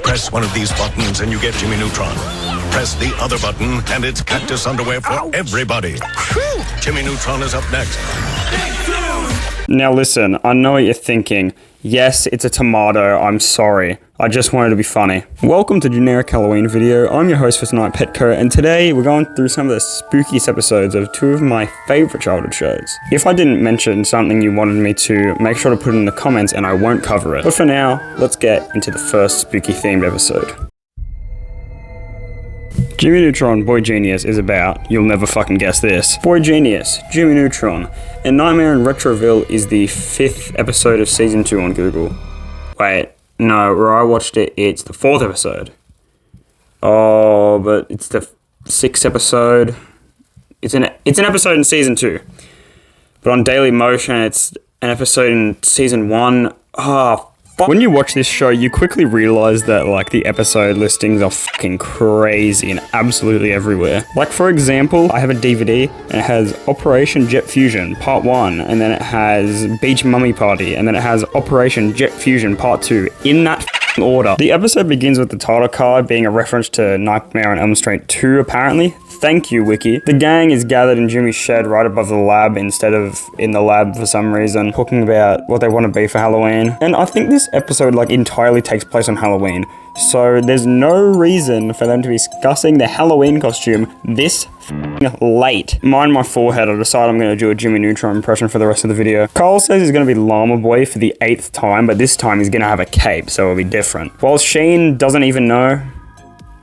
Press one of these buttons and you get Jimmy Neutron. Press the other button and it's cactus underwear for everybody. Jimmy Neutron is up next. Now listen, I know what you're thinking. Yes, it's a tomato, I'm sorry. I just wanted to be funny. Welcome to Generic Halloween Video. I'm your host for tonight, Petco, and today we're going through some of the spookiest episodes of two of my favourite childhood shows. If I didn't mention something you wanted me to, make sure to put it in the comments and I won't cover it. But for now, let's get into the first spooky themed episode. Jimmy Neutron Boy Genius is about, you'll never fucking guess this, Boy Genius, Jimmy Neutron, and Nightmare in Retroville is the 5th episode of Season 2 on Google. Wait, no, where I watched it, it's the 4th episode. Oh, but it's the 6th episode. It's an episode in Season 2. But on Daily Motion, it's an episode in Season 1. Oh, fuck. When you watch this show, you quickly realize that, like, the episode listings are fucking crazy and absolutely everywhere. Like, for example, I have a DVD and it has Operation Jet Fusion Part 1, and then it has Beach Mummy Party, and then it has Operation Jet Fusion Part 2 in that order. The episode begins with the title card being a reference to Nightmare on Elm Street 2, apparently. Thank you, Wiki. The gang is gathered in Jimmy's shed right above the lab instead of in the lab for some reason, talking about what they want to be for Halloween. And I think this episode, like, entirely takes place on Halloween. So there's no reason for them to be discussing the Halloween costume this late. Mind my forehead, I decided I'm going to do a Jimmy Neutron impression for the rest of the video. Carl says he's going to be Llama Boy for the 8th time, but this time he's going to have a cape, so it'll be different. While Sheen doesn't even know,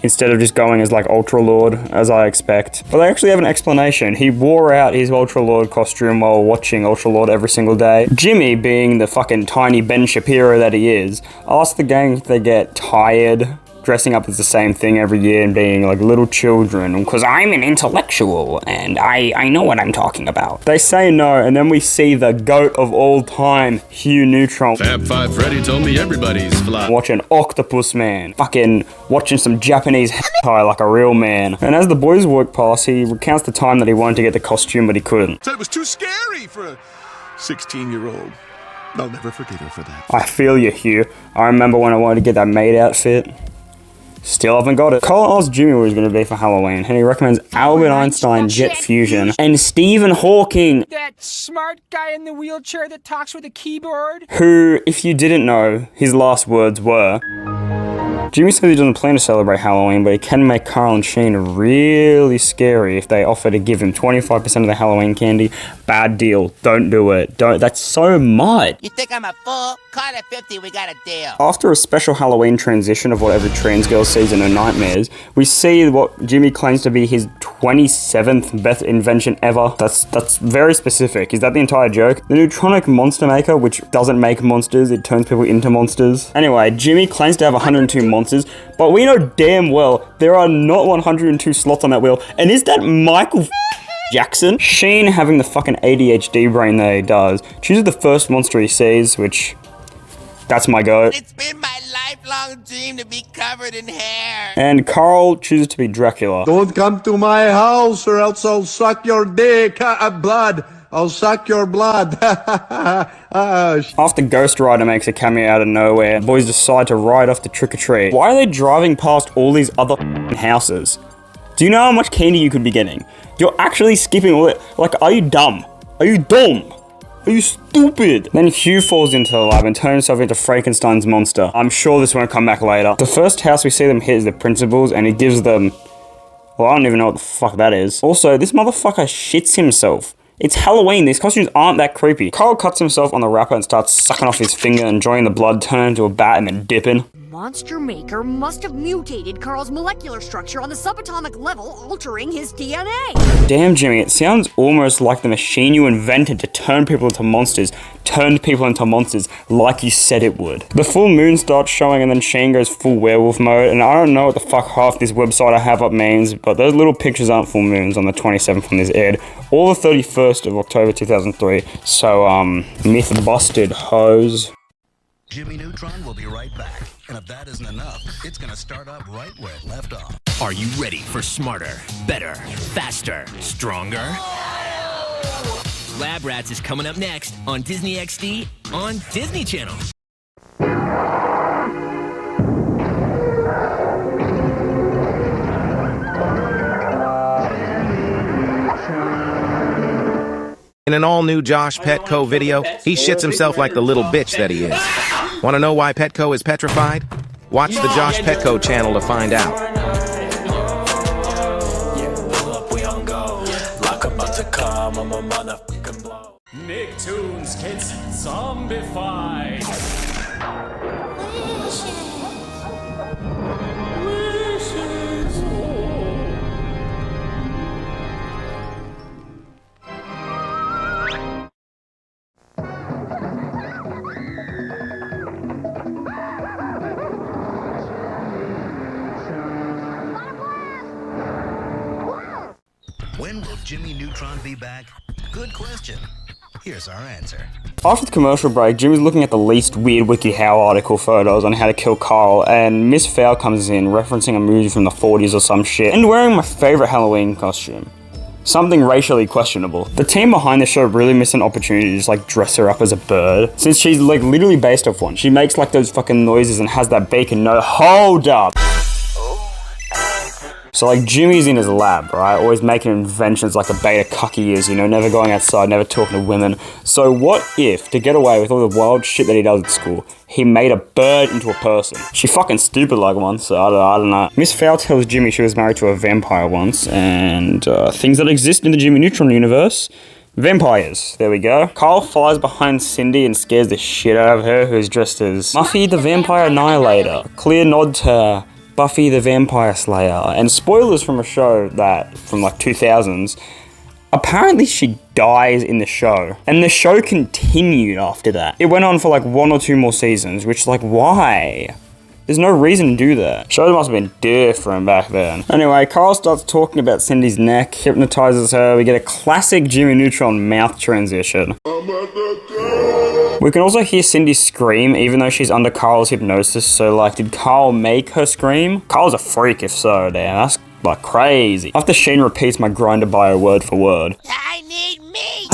instead of just going as like Ultra Lord, as I expect. But they actually have an explanation. He wore out his Ultra Lord costume while watching Ultra Lord every single day. Jimmy, being the fucking tiny Ben Shapiro that he is, asks the gang if they get tired dressing up as the same thing every year and being like little children, because I'm an intellectual and I know what I'm talking about. They say no, and then we see the goat of all time, Hugh Neutron. Fab Five Freddy told me everybody's fly. Watching Octopus Man. Fucking watching some Japanese hentai like a real man. And as the boys walk past, he recounts the time that he wanted to get the costume, but he couldn't. Said it was too scary for a 16-year-old. I'll never forgive her for that. I feel you, Hugh. I remember when I wanted to get that maid outfit. Still haven't got it. Cole asked Jimmy what he's going to be for Halloween, and he recommends Albert Einstein Jet Fusion and Stephen Hawking. That smart guy in the wheelchair that talks with a keyboard. Who, if you didn't know, his last words were... Jimmy says he doesn't plan to celebrate Halloween, but he can make Carl and Sheen really scary if they offer to give him 25% of the Halloween candy. Bad deal. Don't do it. Don't. That's so much. You think I'm a fool? Call it 50, we got a deal. After a special Halloween transition of what every trans girl sees in her nightmares, we see what Jimmy claims to be his 27th best invention ever. That's very specific. Is that the entire joke? The Neutronic Monster Maker, which doesn't make monsters, it turns people into monsters. Anyway, Jimmy claims to have 102 monsters, but we know damn well there are not 102 slots on that wheel. And is that Michael Jackson? Sheen, having the fucking ADHD brain that he does, chooses the first monster he sees, which... that's my goat. It's been my lifelong dream to be covered in hair. And Carl chooses to be Dracula. Don't come to my house or else I'll suck your dick. Blood. I'll suck your blood. After Ghost Rider makes a cameo out of nowhere, the boys decide to ride off to trick-or-treat. Why are they driving past all these other houses? Do you know how much candy you could be getting? You're actually skipping all it. Like, are you dumb? Are you dumb? Are you stupid? Then Hugh falls into the lab and turns himself into Frankenstein's monster. I'm sure this won't come back later. The first house we see them hit is the principal's, and he gives them... well, I don't even know what the fuck that is. Also, this motherfucker shits himself. It's Halloween, these costumes aren't that creepy. Carl cuts himself on the wrapper and starts sucking off his finger, enjoying the blood turn into a bat and then dipping. Monster Maker must have mutated Carl's molecular structure on the subatomic level, altering his DNA. Damn, Jimmy, it sounds almost like the machine you invented to turn people into monsters turned people into monsters like you said it would. The full moon starts showing and then Shane goes full werewolf mode, and I don't know what the fuck half this website I have up means, but those little pictures aren't full moons on the 27th when this aired, or the 31st of October 2003, so myth busted, hoes. Jimmy Neutron will be right back. And if that isn't enough, it's gonna start up right where it left off. Are you ready for smarter, better, faster, stronger? Lab Rats is coming up next on Disney XD on Disney Channel. In an all-new Josh Petco video, he shits himself like the little bitch that he is. Want to know why Petco is petrified? Watch the Josh Petco channel to find out. Nicktoons gets zombified. When will Jimmy Neutron be back? Good question. Here's our answer. After the commercial break, Jimmy's looking at the least weird WikiHow article photos on how to kill Carl, and Miss Fowl comes in, referencing a movie from the 40s or some shit, and wearing my favorite Halloween costume. Something racially questionable. The team behind the show really missed an opportunity to just like dress her up as a bird, since she's like literally based off one. She makes like those fucking noises and has that bacon no hold up. So like Jimmy's in his lab, right? Always making inventions like a beta cuck he is, you know, never going outside, never talking to women. So what if, to get away with all the wild shit that he does at school, he made a bird into a person? She fucking stupid like once, so I don't know. Miss Fowl tells Jimmy she was married to a vampire once, and things that exist in the Jimmy Neutron universe. Vampires. There we go. Carl flies behind Cindy and scares the shit out of her, who's dressed as Buffy the Vampire Annihilator. Clear nod to Buffy the Vampire Slayer. And spoilers from a show that, from like 2000s, apparently she dies in the show. And the show continued after that. It went on for like 1 or 2 more seasons, which like, why? There's no reason to do that. Shows must have been different back then. Anyway, Carl starts talking about Cindy's neck, hypnotizes her. We get a classic Jimmy Neutron mouth transition. We can also hear Cindy scream, even though she's under Carl's hypnosis. So, like, did Carl make her scream? Carl's a freak if so, damn. That's, like, crazy. After Shane repeats my grinder bio word for word. I need meat!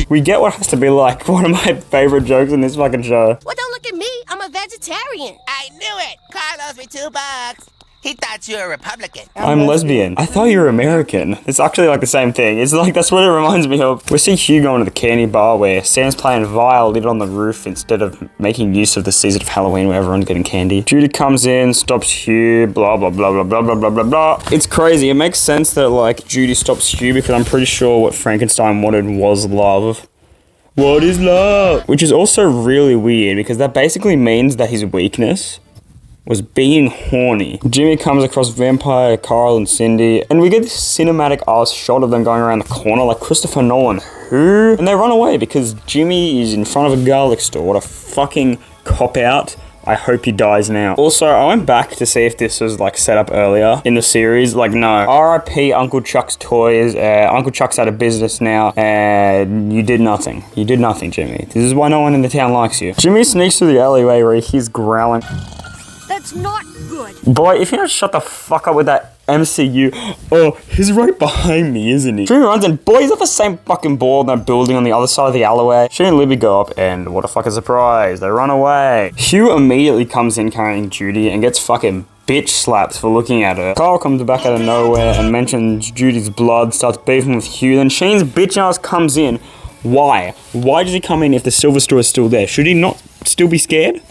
We get what has to be, like, one of my favorite jokes in this fucking show. Well, don't look at me. I'm a vegetarian. I knew it. Carl owes me $2. He thought you were a Republican. I'm lesbian. I thought you were American. It's actually like the same thing. It's like, that's what it reminds me of. We see Hugh going to the candy bar where Sam's playing violin on the roof instead of making use of the season of Halloween where everyone's getting candy. Judy comes in, stops Hugh, blah, blah, blah, blah, blah, blah, blah, blah, blah. It's crazy. It makes sense that, like, Judy stops Hugh because I'm pretty sure what Frankenstein wanted was love. What is love? Which is also really weird because that basically means that his weakness was being horny. Jimmy comes across Vampire, Carl, and Cindy, and we get this cinematic ass shot of them going around the corner like Christopher Nolan. Who? And they run away because Jimmy is in front of a garlic store. What a fucking cop-out. I hope he dies now. Also, I went back to see if this was like set up earlier in the series. Like, no. R.I.P. Uncle Chuck's Toys. Uncle Chuck's out of business now. And you did nothing. You did nothing, Jimmy. This is why no one in the town likes you. Jimmy sneaks through the alleyway where he's growling. That's not good. Boy, if you don't shut the fuck up with that MCU. Oh, he's right behind me, isn't he? Jimmy runs and boy, he's at the same fucking ball in that building on the other side of the alleyway. She and Libby go up and what a fucking surprise. They run away. Hugh immediately comes in carrying Judy and gets fucking bitch slapped for looking at her. Carl comes back out of nowhere and mentions Judy's blood, starts beefing with Hugh. Then Shane's bitch ass comes in. Why? Why does he come in if the silver store is still there? Should he not still be scared?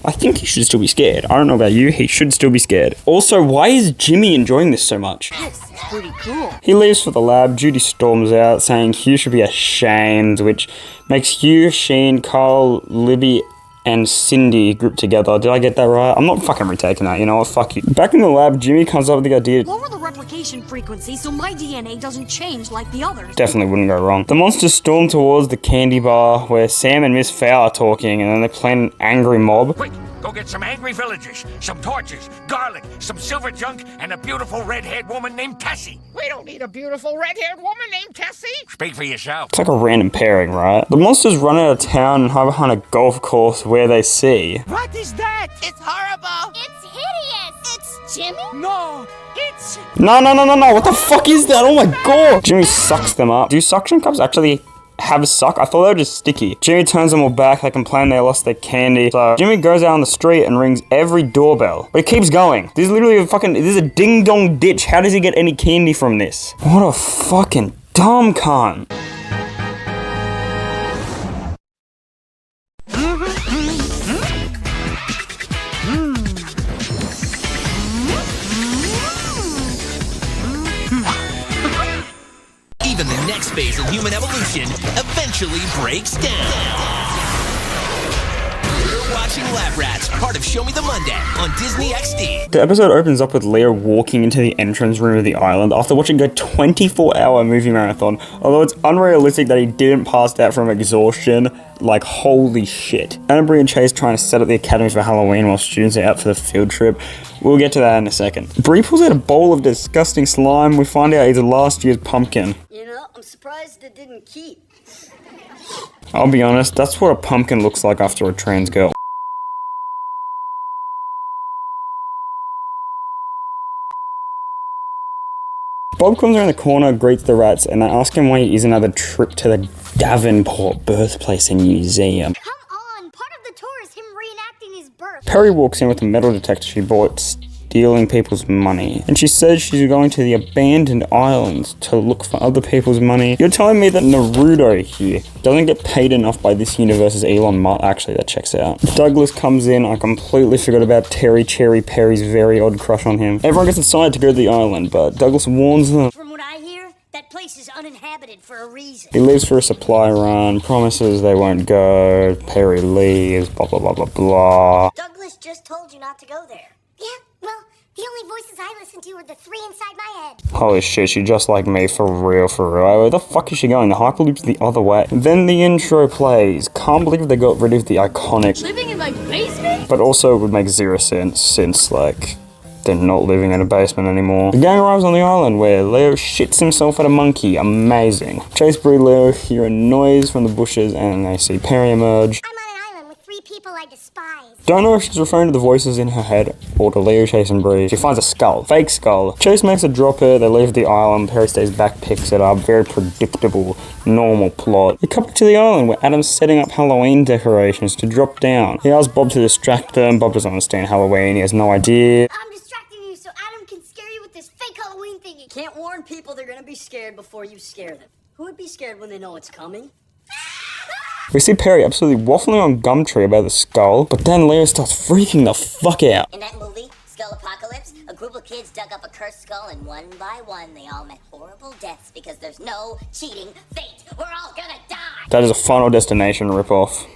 I think he should still be scared. I don't know about you, he should still be scared. Also, why is Jimmy enjoying this so much? This is pretty cool. He leaves for the lab, Judy storms out, saying Hugh should be ashamed, which makes Hugh, Shane, Carl, Libby, and Cindy grouped together. Did I get that right? I'm not fucking retaking that, you know what? Fuck you. Back in the lab, Jimmy comes up with the idea Lower the replication frequency so my DNA doesn't change like the others. Definitely wouldn't go wrong. The monsters storm towards the candy bar where Sam and Miss Fowl are talking, and then they play an angry mob. Quick, go get some angry villagers, some torches, garlic, some silver junk, and a beautiful red-haired woman named Tessie. We don't need a beautiful red-haired woman named Tessie. Speak for yourself. It's like a random pairing, right? The monsters run out of town and hide behind a golf course where they see. What is that? It's horrible. It's hideous. It's Jimmy? No, it's... No. What the fuck is that? Oh my god. Jimmy sucks them up. Do suction cups actually have a suck? I thought they were just sticky. Jimmy turns them all back. They complain they lost their candy. So Jimmy goes out on the street and rings every doorbell. But he keeps going. This is literally this is a ding-dong ditch. How does he get any candy from this? What a fucking dumb cunt. Even the next phase of human evolution eventually breaks down. You're watching Lab Rats, part of Show Me the Monday on Disney XD. The episode opens up with Leo walking into the entrance room of the island after watching a 24-hour movie marathon. Although it's unrealistic that he didn't pass out from exhaustion. Like, holy shit. Anna, Bree, and Chase trying to set up the academies for Halloween while students are out for the field trip. We'll get to that in a second. Bree pulls out a bowl of disgusting slime. We find out it's last year's pumpkin. You know, I'm surprised it didn't keep. I'll be honest, that's what a pumpkin looks like after a trans girl. Bob comes around the corner, greets the rats, and they ask him why he isn't another trip to the Davenport birthplace and museum. Come on, part of the tour is him reenacting his birth. Perry walks in with a metal detector she bought, stealing people's money. And she says she's going to the abandoned islands to look for other people's money. You're telling me that Naruto here doesn't get paid enough by this universe's Elon Musk? Actually, that checks out. Douglas comes in. I completely forgot about Terry Cherry Perry's very odd crush on him. Everyone gets excited to go to the island, but Douglas warns them. From what I hear, that place is uninhabited for a reason. He leaves for a supply run, promises they won't go. Perry leaves, blah, blah, blah, blah, blah. Douglas just told you not to go there. Yeah, well, the only voices I listen to are the three inside my head. Holy shit, she just like me, for real, for real. Where the fuck is she going? The Hyperloop's the other way. Then the intro plays. Can't believe they got rid of the iconic... Living in my basement? But also it would make zero sense since, like, they're not living in a basement anymore. The gang arrives on the island where Leo shits himself at a monkey. Amazing. Chase, Bree, Leo hear a noise from the bushes and they see Perry emerge. I'm on an island with three people I despise. Don't know if she's referring to the voices in her head or to Leo, Chase, and Bree. She finds a skull. Fake skull. Chase makes a dropper. They leave the island. Perry stays back, picks it up. Very predictable, normal plot. We come back to the island where Adam's setting up Halloween decorations to drop down. He asks Bob to distract them. Bob doesn't understand Halloween. He has no idea. I'm distracting you so Adam can scare you with this fake Halloween thingy. Can't warn people they're gonna be scared before you scare them. Who would be scared when they know it's coming? We see Perry absolutely waffling on Gumtree about the skull, but then Leo starts freaking the fuck out. In that movie, Skull Apocalypse, a group of kids dug up a cursed skull and one by one they all met horrible deaths because there's no cheating fate. We're all gonna die! That is a Final Destination ripoff.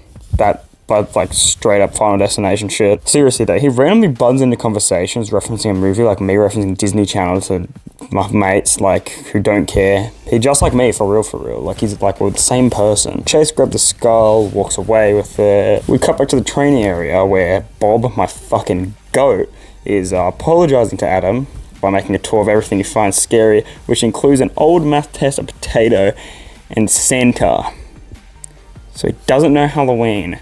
But like straight up Final Destination shit. Seriously though, he randomly butts into conversations referencing a movie, like me referencing Disney Channel to my mates, like, who don't care. He just like me, for real. Like, he's like, we're the same person. Chase grabs the skull, walks away with it. We cut back to the training area where Bob, my fucking goat, is apologizing to Adam by making a tour of everything he finds scary, which includes an old math test, a potato, and Santa. So he doesn't know Halloween,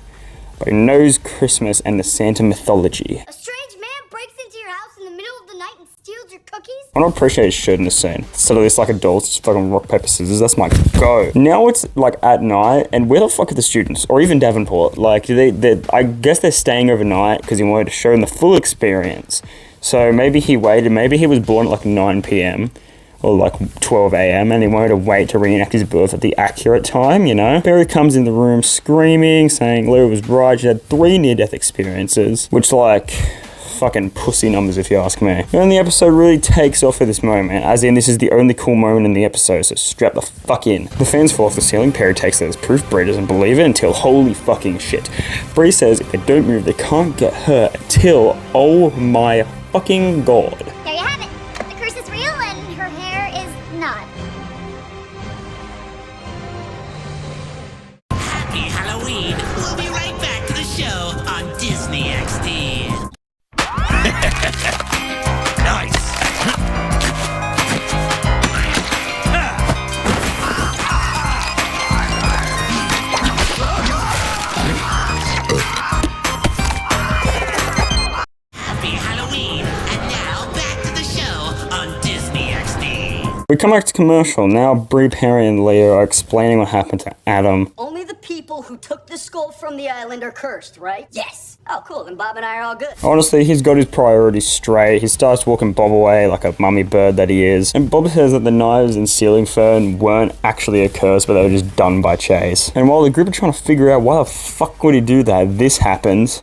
but he knows Christmas and the Santa mythology. A strange man breaks into your house in the middle of the night and steals your cookies? I don't appreciate his shit in this scene. Instead of this like adults, just fucking rock, paper, scissors. That's my go. Now it's like at night, and where the fuck are the students? Or even Davenport? Like, I guess they're staying overnight because he wanted to show them the full experience. So maybe he waited, maybe he was born at like 9 p.m. or like 12 a.m. and he wanted to wait to reenact his birth at the accurate time, you know? Perry comes in the room screaming, saying Leo was right, she had 3 near-death experiences, which like fucking pussy numbers if you ask me. And the episode really takes off at this moment, as in this is the only cool moment in the episode, so strap the fuck in. The fans fall off the ceiling. Perry takes that as proof. Bree doesn't believe it until holy fucking shit. Bree says if they don't move, they can't get hurt until, oh my fucking god. There you have it. The curse is real and her hair is not. Happy Halloween! We'll be right back to the show on Disney XD. Nice. Happy Halloween! And now back We come back to commercial. Now Brie, Perry, and Leo are explaining what happened to Adam. Only the people who took the skull from the island are cursed, right? Yes. Oh, cool. Then Bob and I are all good. Honestly, he's got his priorities straight. He starts walking Bob away like a mummy bird that he is. And Bob says that the knives and ceiling fern weren't actually a curse, but they were just done by Chase. And while the group are trying to figure out why the fuck would he do that, this happens.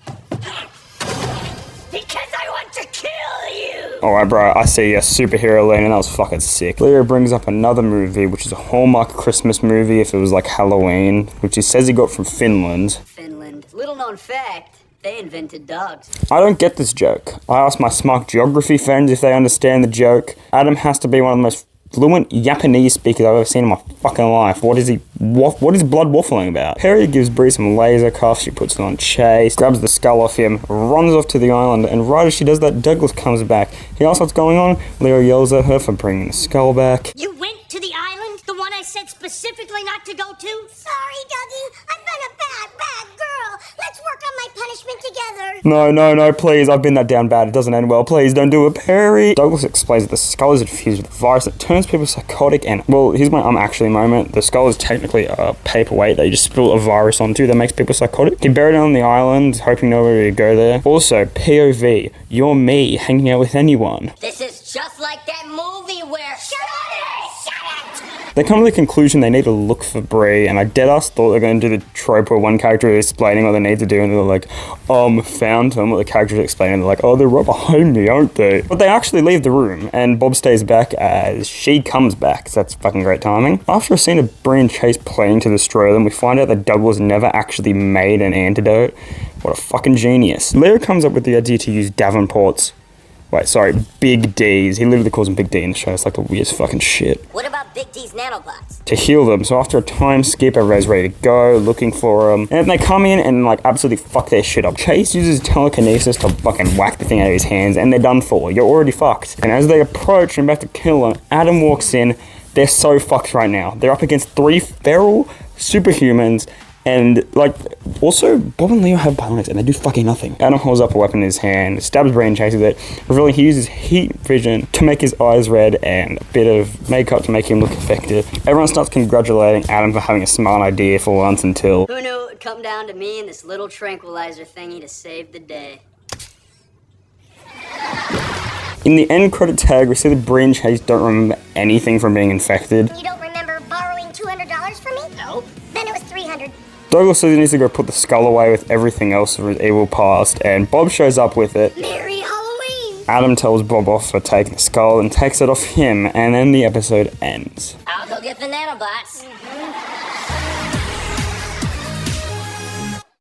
Because I want to kill you! Alright, bro, I see a superhero lane, and that was fucking sick. Leo brings up another movie, which is a Hallmark Christmas movie if it was like Halloween, which he says he got from Finland. Finland. Little known fact, they invented dogs. I don't get this joke. I asked my smart geography friends if they understand the joke. Adam has to be one of the most fluent Japanese speakers I've ever seen in my fucking life. What is blood waffling about? Perry gives Brie some laser cuffs, she puts it on Chase, grabs the skull off him, runs off to the island, and right as she does that, Douglas comes back. He asks what's going on. Leo yells at her for bringing the skull back. You went to the island? The one I said specifically not to go to? Sorry, Dougie. I've been a bad girl. Let's work on my punishment together. No, please. I've been that down bad. It doesn't end well. Please don't do it, Perry. Douglas explains that the skull is infused with a virus that turns people psychotic and, well, here's my actually moment. The skull is technically a paperweight that you just spill a virus onto that makes people psychotic. He buried it on the island, hoping nobody would go there. Also, POV, you're me hanging out with anyone. This is just like that movie where... Shut it! They come to the conclusion they need to look for Brie, and I deadass thought they're going to do the trope where one character is explaining what they need to do, and they're like, found them, what the character is explaining, they're like, oh, they're right behind me, aren't they? But they actually leave the room, and Bob stays back as she comes back, so that's fucking great timing. After a scene of Brie and Chase playing to destroy them, we find out that Douglas never actually made an antidote. What a fucking genius. Leo comes up with the idea to use Davenport's Big D's. He literally calls them Big D in the show. It's like the weirdest fucking shit. What about Big D's nanobots? To heal them. So after a time skip, everybody's ready to go, looking for them. And they come in and like absolutely fuck their shit up. Chase uses telekinesis to fucking whack the thing out of his hands, and they're done for. You're already fucked. And as they approach and about to kill them, Adam walks in. They're so fucked right now. They're up against 3 feral superhumans. And, like, also, Bob and Leo have bionics, and they do fucking nothing. Adam holds up a weapon in his hand, stabs Brie and chases it, revealing he uses heat vision to make his eyes red and a bit of makeup to make him look effective. Everyone starts congratulating Adam for having a smart idea for once until... Who knew it would come down to me and this little tranquilizer thingy to save the day? In the end credit tag, we see that Brie and Chase don't remember anything from being infected. You don't remember borrowing $200 from me? No. Then it was $300. Douglas says he needs to go put the skull away with everything else of his evil past, and Bob shows up with it. Merry Halloween! Adam tells Bob off for taking the skull and takes it off him, and then the episode ends. I'll go get the nanobots.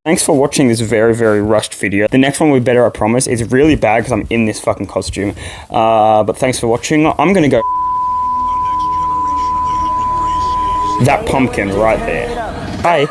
Thanks for watching this very, very rushed video. The next one will be better, I promise. It's really bad because I'm in this fucking costume. But thanks for watching. I'm gonna go... that pumpkin right there. Bye.